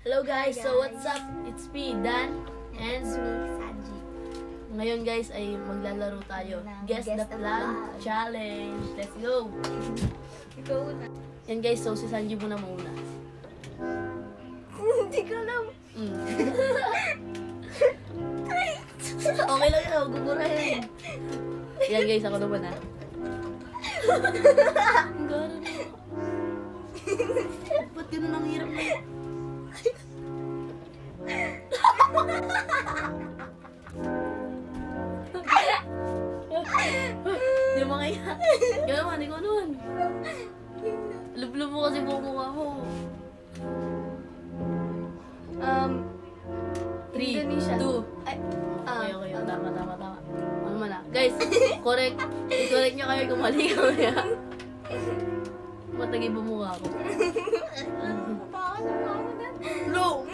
Hello guys, so what's up? It's me, Dan, and Sanji. ngayon guys ay maglalaro tayo. Guess the Flag Challenge. Let's go! Ikaw na. Yan guys, so si Sanji muna mauna. Hindi ko alam. Okay lang yun, gugurahin. Yan guys, ako naman ha. Ang gara na. Ba't ganun ang hirap na yun? Di mo kaya. Kaya naman, ikaw naman. Lublob mo kasi buong mukha mo. 3, 2. Indonesia. Okay. Tama. Ano man ah. Guys, correct. I-correct nyo kayo kung mali kami ah. Matagay ba mukha ko? Bakit ang mukha mo na? No!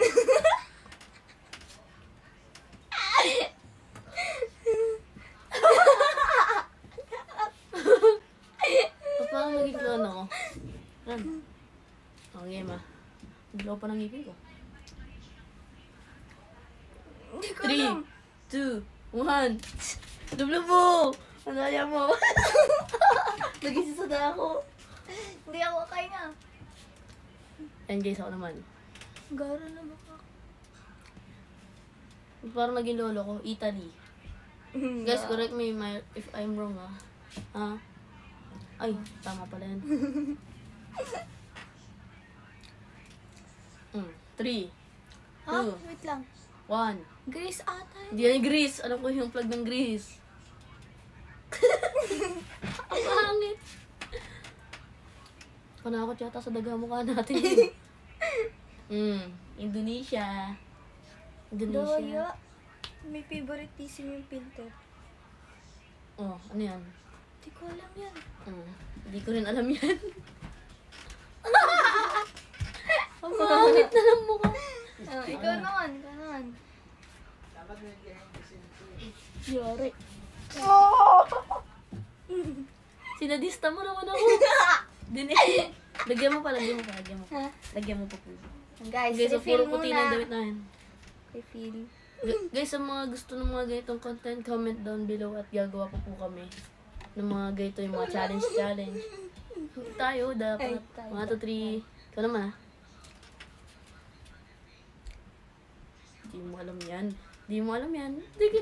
Parang naging ko ano ko. Yan. Okay ma. Hindi ko pa ng ngipin ko. Hindi ko 3, alam. 2, 1. Dublo mo! Ano kaya mo? Nag-isisa na ako. Hindi ako kaya. Yan guys, ako naman. Gara na baka. Parang naging lolo ko, Italy. Guys, correct me if I'm wrong ah. Ay, tama pala yan. 3, 2, Wait lang. 1. Greece ata yun. Hindi yan Greece. Alam ko yung flag ng Greece. Ang hangit. Panakot yata sa daga mukha natin. Indonesia. Doya. May favoritism yung filter. Oh, ano yan? Hindi ko alam yan. Hindi ko rin alam yan. Ang hangit na lang mukha. Ikaw naman. Yari. Sinadista mo naman ako. Lagyan mo pa. Lagyan mo pa po. Guys, Guys, so refill puro puti ng muna. damit namin. Refill. Guys, sa mga gusto ng mga ganitong content, comment down below at gagawa po kami ng mga ganito, yung mga challenge. Tayo, dapat. 1, 2, 3. Ikaw naman Hindi mo alam yan. Tiki.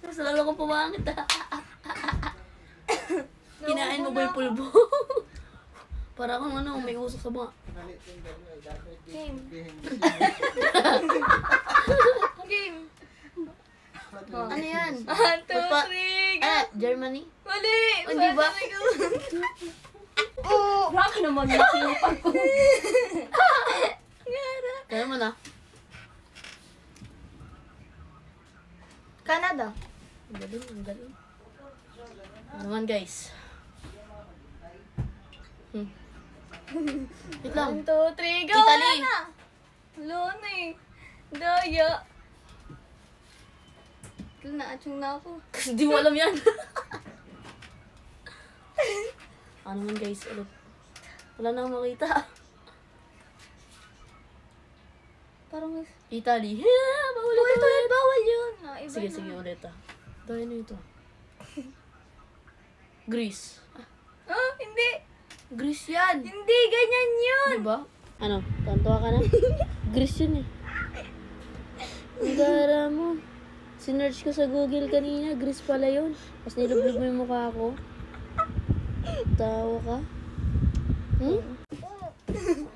Mas lalo ko pumangit Kinain mo ba yung pulbo? Para kang may usok sa mga. Game. Ano yan? 1, 2, 3, Germany? Mali! Hindi ba? Grabe naman yung sinupag ko. Kaya mo na. Canada. Ang galing. Ano naman guys? Wait lang. 1, 2, 3, go! Italy. Lona eh. Daya. Naachong na ako. Hindi mo alam yan. Ano naman guys? Ulit. Wala na akong makita. Parang Italy. bawal yun. Iba Sige, ulit Dahil na ito. Greece. Hindi. Greece yan. Hindi, ganyan yun. Diba? Ano? Tantuwa ka na? Greece yun eh. Ang gara mo. Sinearch ko sa Google kanina. Greece pala yun. Tapos nilublog mo yung mukha ko. Tawa ka?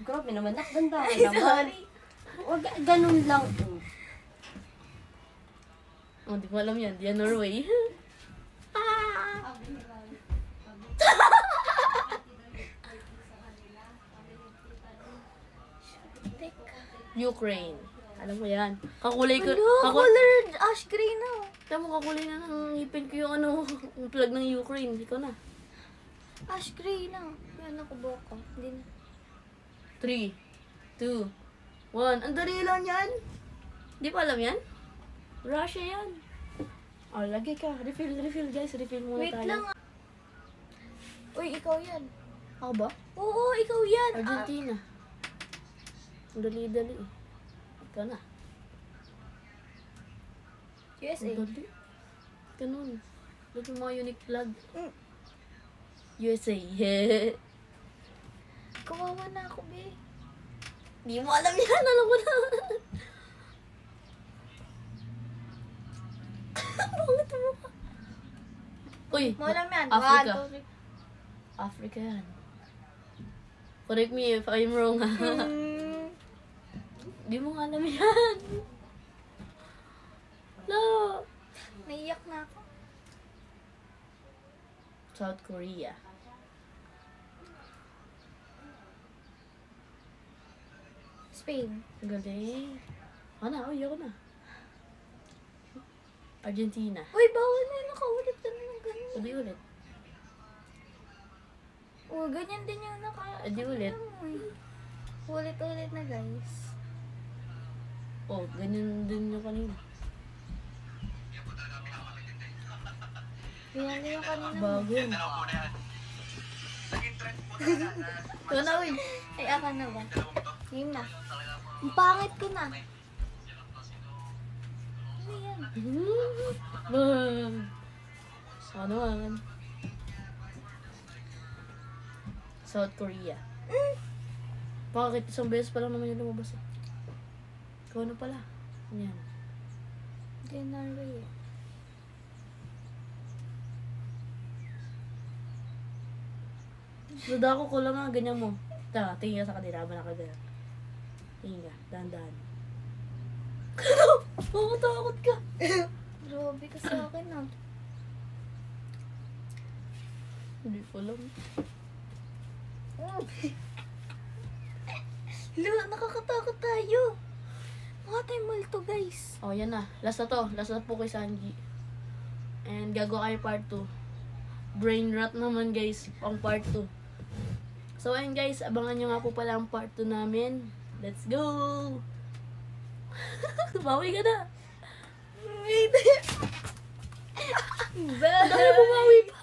Grabe naman. Nakaganda ka naman. Sorry. Huwag ganun lang. Oh, di ko alam yan. Di yan Norway. Ukraine. Alam mo yan. Kakulay ko. Colored ash gray na. Alam mo, kakulay na ng ngipin ko yung yung flag ng Ukraine. Ikaw na. Ash gray na. Yan ako boka. Hindi na. 3, 2, 1. Ang dali lang yan. Di pa alam yan? Russia yan. Oh, lagay ka. Refill guys. Refill muna Wait tayo. lang. Uy, ikaw yan. Ako ba? Oo, ikaw yan. yan? Argentina. Ang dali-dali eh. Ikaw na. USA. Ang dali. Ganun. Ba't yung mga unique flag? Mm. USA. Kawawa na ako, be. Di mo alam yan. Alam mo na. Bakit mo ka? Uy, Mo alam yan. Africa. 1, 2, 3. Africa yan. Correct me if I'm wrong ha. Di mo nga alam yan. No. Naiyak na ako. South Korea. Spain. Ang galing. Ako na, uy, ako na. Argentina. Uy, bawal na. Nakaulit ka na ng ganyan. Sabi ulit. Oh, ganyan din yung Di ulit. Ulit-ulit na, guys. Oh, ganyan din yung kanina. Ganyan din yung kanina. Bago yun. Ito na, uy. Ay, aka na ba? Ngayon na. Ang pangit ko na. Ano yan? Ano naman? South Korea. Bakit? Isang beses pa lang naman yung lumabas eh. Ikaw na pala. Yan. Hindi, Norway eh. Nada ko lang nga, ganyan mo. Tingin ka sa kanila, habang nakaganyan. Tingin ka, dahan-dahan. Makatakot ka. Grabe ka sa akin ah. Hindi ko alam. Nakakatakot tayo. Mga tayo multo, guys. Oh, yan na. Last na to. Last na po kay Sanji. And gagawa kayo part 2. Brain rot naman guys, pang part 2. So ayun guys, abangan nyo nga po pala ang part 2 namin. Let's go! Bawi ka na! Wait. Dahil bumawi pa!